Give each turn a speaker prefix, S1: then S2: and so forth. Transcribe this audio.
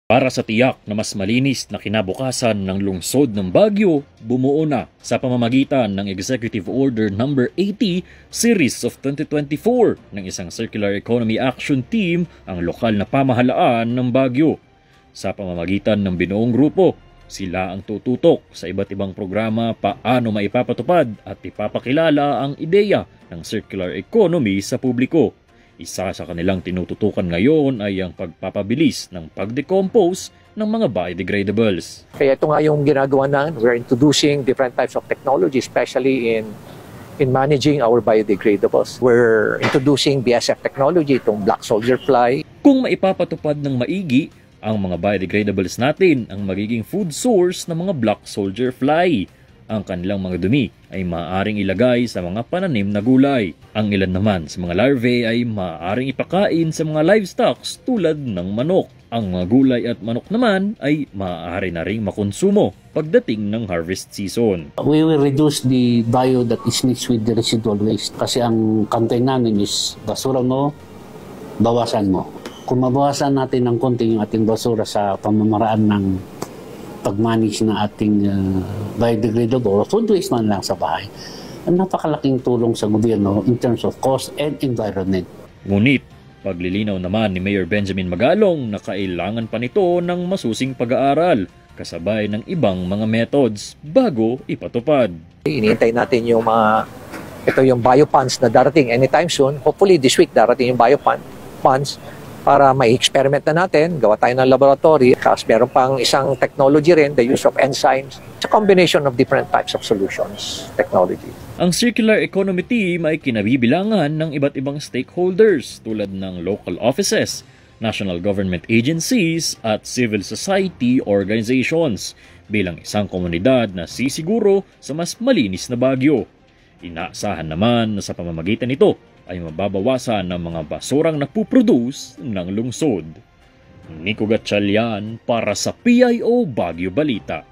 S1: Para sa tiyak na mas malinis na kinabukasan ng lungsod ng Baguio, bumuo na sa pamamagitan ng Executive Order No. 80 Series of 2024 ng isang Circular Economy Action Team ang lokal na pamahalaan ng Baguio. Sa pamamagitan ng binuong grupo, sila ang tututok sa iba't ibang programa paano maipapatupad at ipapakilala ang ideya ng circular economy sa publiko. Isa sa kanilang tinututukan ngayon ay ang pagpapabilis ng pag-decompose ng mga biodegradables.
S2: Kaya ito nga yung ginagawa na, we're introducing different types of technology, especially in managing our biodegradables. We're introducing BSF technology, itong black soldier fly.
S1: Kung maipapatupad ng maigi, ang mga biodegradables natin ang magiging food source ng mga black soldier fly. Ang kanilang mga dumi ay maaaring ilagay sa mga pananim na gulay. Ang ilan naman sa mga larvae ay maaaring ipakain sa mga livestock tulad ng manok. Ang mga gulay at manok naman ay maaari na ring makonsumo pagdating ng harvest season.
S3: We will reduce the bio that is mixed with the residual waste kasi ang campaign namin is basura mo, bawasan mo. Kung mabawasan natin ng konti yung ating basura sa pamamaraan ng pag-manage na ating biodegradable or food waste man lang sa bahay, ang napakalaking tulong sa gobyerno in terms of cost and environment.
S1: Ngunit, paglilinaw naman ni Mayor Benjamin Magalong na kailangan pa nito ng masusing pag-aaral kasabay ng ibang mga methods bago ipatupad.
S2: Iniintay natin yung ito yung bioponds na darating anytime soon. Hopefully this week darating yung bioponds para ma-experiment na natin, gawa tayo ng laboratory. Tapos meron pang isang technology rin, the use of enzymes. It's a combination of different types of solutions, technology.
S1: Ang Circular Economy Team ay kinabibilangan ng iba't ibang stakeholders tulad ng local offices, national government agencies at civil society organizations bilang isang komunidad na sisiguro sa mas malinis na Baguio. Inaasahan naman na sa pamamagitan nito ay mababawasan ng mga basurang napuproduce ng lungsod. Nico Gatchalian para sa PIO Baguio Balita.